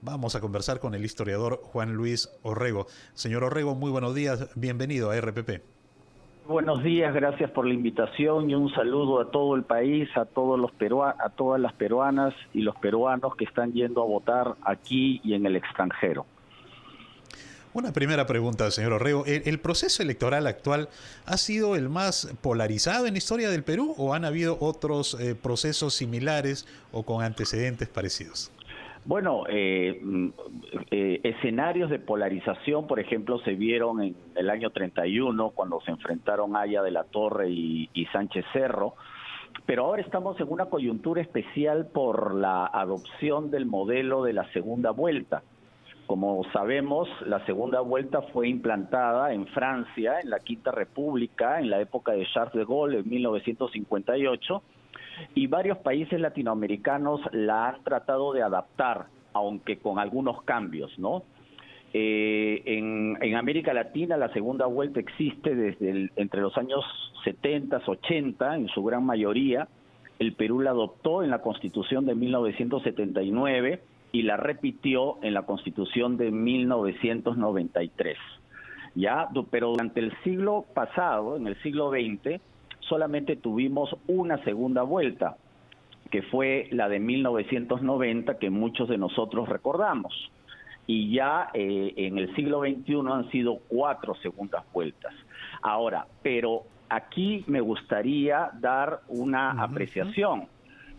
Vamos a conversar con el historiador Juan Luis Orrego. Señor Orrego, muy buenos días, bienvenido a RPP. Buenos días, gracias por la invitación y un saludo a todo el país, a todos los a todas las peruanas y los peruanos que están yendo a votar aquí y en el extranjero. Una primera pregunta, señor Orrego. ¿El proceso electoral actual ha sido el más polarizado en la historia del Perú o han habido otros procesos similares o con antecedentes parecidos? Bueno, escenarios de polarización, por ejemplo, se vieron en el año 31 cuando se enfrentaron Haya de la Torre y Sánchez Cerro, pero ahora estamos en una coyuntura especial por la adopción del modelo de la segunda vuelta. Como sabemos, la segunda vuelta fue implantada en Francia, en la Quinta República, en la época de Charles de Gaulle, en 1958, y varios países latinoamericanos la han tratado de adaptar, aunque con algunos cambios, ¿no? En América Latina la segunda vuelta existe desde entre los años 70, 80, en su gran mayoría. El Perú la adoptó en la Constitución de 1979 y la repitió en la Constitución de 1993. ¿Ya? Pero durante el siglo pasado, en el siglo XX, solamente tuvimos una segunda vuelta, que fue la de 1990, que muchos de nosotros recordamos. Y ya en el siglo XXI han sido 4 segundas vueltas. Ahora, pero aquí me gustaría dar una apreciación.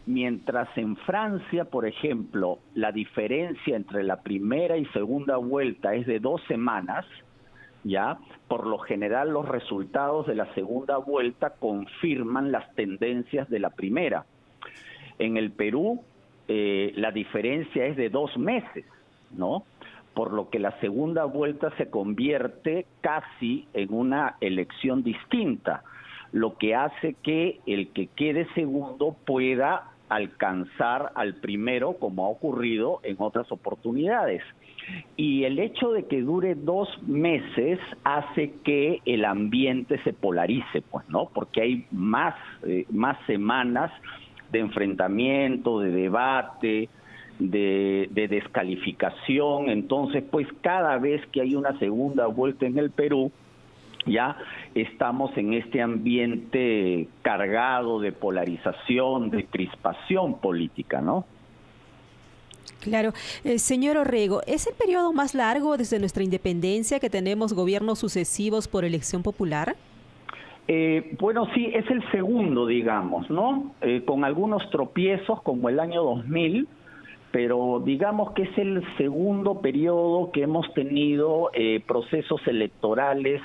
Mientras en Francia, por ejemplo, la diferencia entre la primera y segunda vuelta es de 2 semanas, ¿ya? Por lo general los resultados de la segunda vuelta confirman las tendencias de la primera. En el Perú la diferencia es de 2 meses, ¿no? Por lo que la segunda vuelta se convierte casi en una elección distinta, lo que hace que el que quede segundo pueda alcanzar al primero, como ha ocurrido en otras oportunidades. Y el hecho de que dure 2 meses hace que el ambiente se polarice, pues, ¿no? Porque hay más semanas de enfrentamiento, de debate, de descalificación. Entonces, pues, cada vez que hay una segunda vuelta en el Perú, ya estamos en este ambiente cargado de polarización, de crispación política, ¿no? Claro. Señor Orrego, ¿es el periodo más largo desde nuestra independencia que tenemos gobiernos sucesivos por elección popular? Bueno, sí, es el segundo, digamos, ¿no? Con algunos tropiezos como el año 2000, pero digamos que es el segundo periodo que hemos tenido procesos electorales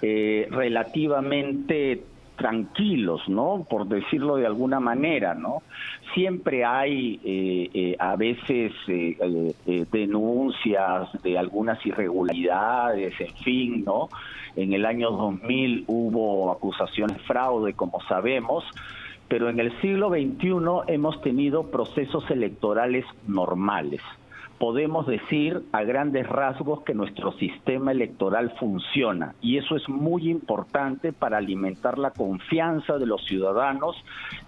relativamente tranquilos, ¿no? Por decirlo de alguna manera, ¿no? Siempre hay a veces denuncias de algunas irregularidades, en fin, ¿no? En el año 2000 hubo acusaciones de fraude, como sabemos, pero en el siglo XXI hemos tenido procesos electorales normales. Podemos decir a grandes rasgos que nuestro sistema electoral funciona y eso es muy importante para alimentar la confianza de los ciudadanos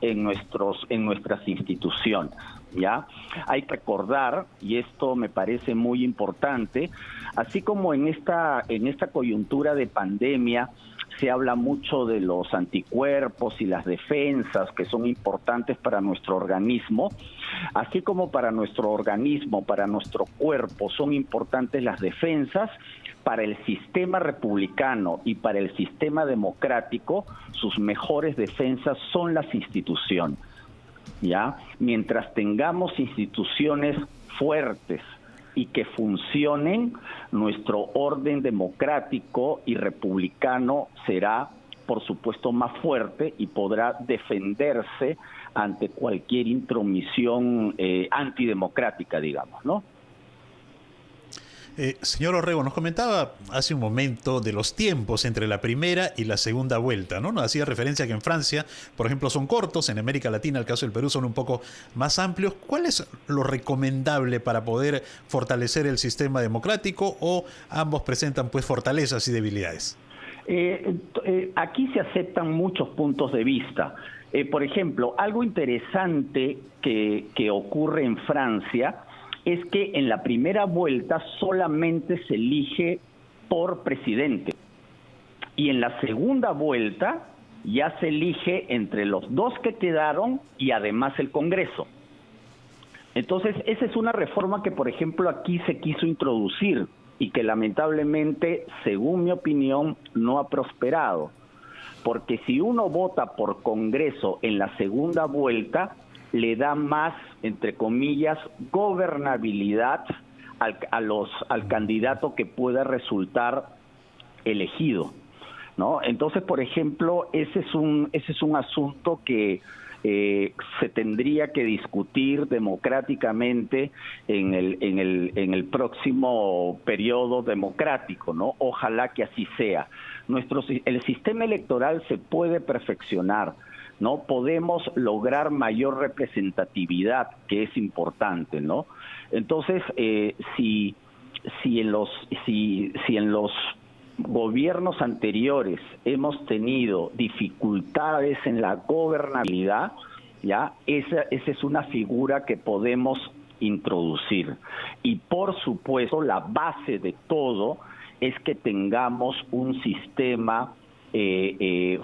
en nuestras instituciones, ¿ya? Hay que recordar, y esto me parece muy importante, así como en esta coyuntura de pandemia se habla mucho de los anticuerpos y las defensas que son importantes para nuestro organismo, así como para nuestro organismo, para nuestro cuerpo son importantes las defensas. Para el sistema republicano y para el sistema democrático, sus mejores defensas son las instituciones, ¿ya? Mientras tengamos instituciones fuertes y que funcionen, nuestro orden democrático y republicano será, por supuesto, más fuerte y podrá defenderse ante cualquier intromisión antidemocrática, digamos, ¿no? Señor Orrego, nos comentaba hace un momento de los tiempos entre la primera y la segunda vuelta, ¿no? Nos hacía referencia a que en Francia, por ejemplo, son cortos, en América Latina, el caso del Perú, son un poco más amplios. ¿Cuál es lo recomendable para poder fortalecer el sistema democrático o ambos presentan pues fortalezas y debilidades? Aquí se aceptan muchos puntos de vista. Por ejemplo, algo interesante que ocurre en Francia es que en la primera vuelta solamente se elige por presidente y en la segunda vuelta ya se elige entre los dos que quedaron y además el Congreso. Entonces, esa es una reforma que, por ejemplo, aquí se quiso introducir y que lamentablemente, según mi opinión, no ha prosperado. Porque si uno vota por Congreso en la segunda vuelta, le da más, entre comillas, gobernabilidad al candidato que pueda resultar elegido, ¿no? Entonces, por ejemplo, ese es un asunto que se tendría que discutir democráticamente en el próximo periodo democrático, ¿no? Ojalá que así sea. El sistema electoral se puede perfeccionar, ¿no? Podemos lograr mayor representatividad, que es importante, ¿no? Entonces, si en los gobiernos anteriores hemos tenido dificultades en la gobernabilidad, ya esa es una figura que podemos introducir. Y por supuesto, la base de todo es que tengamos un sistema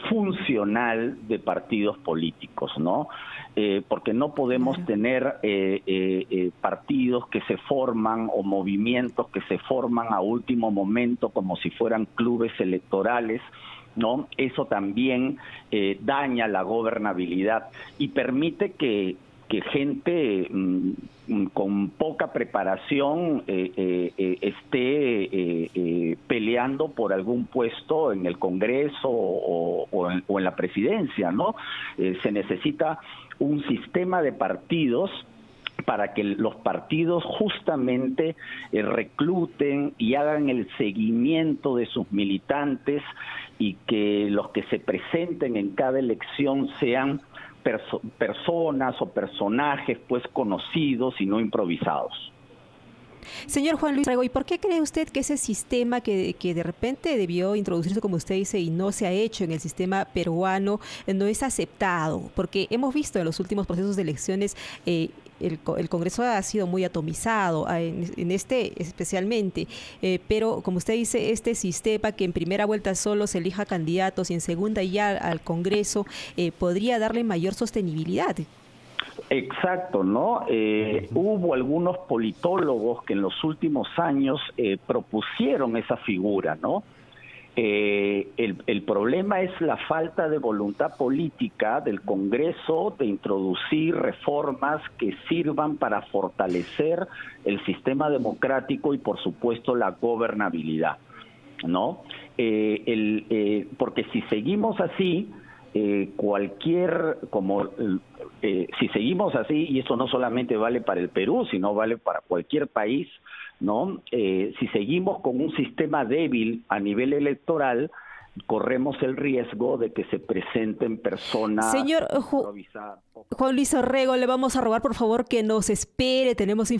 funcional de partidos políticos, ¿no? Porque no podemos tener partidos que se forman o movimientos que se forman a último momento como si fueran clubes electorales, ¿no? Eso también daña la gobernabilidad y permite que gente con poca preparación esté peleando por algún puesto en el Congreso o en la presidencia, ¿no? Se necesita un sistema de partidos para que los partidos justamente recluten y hagan el seguimiento de sus militantes y que los que se presenten en cada elección sean personas o personajes pues conocidos y no improvisados. Señor Juan Luis Rego, ¿y por qué cree usted que ese sistema que de repente debió introducirse, como usted dice, y no se ha hecho en el sistema peruano, no es aceptado? Porque hemos visto en los últimos procesos de elecciones el Congreso ha sido muy atomizado, en este especialmente, pero como usted dice, este sistema que en primera vuelta solo se elija candidatos y en segunda ya al Congreso podría darle mayor sostenibilidad. Exacto, ¿no? Hubo algunos politólogos que en los últimos años propusieron esa figura, ¿no? El problema es la falta de voluntad política del Congreso de introducir reformas que sirvan para fortalecer el sistema democrático y, por supuesto, la gobernabilidad, ¿no? Porque si seguimos así, si seguimos así, y esto no solamente vale para el Perú, sino vale para cualquier país, ¿no? Si seguimos con un sistema débil a nivel electoral, corremos el riesgo de que se presenten personas... Señor Juan Luis Orrego, le vamos a rogar por favor que nos espere, tenemos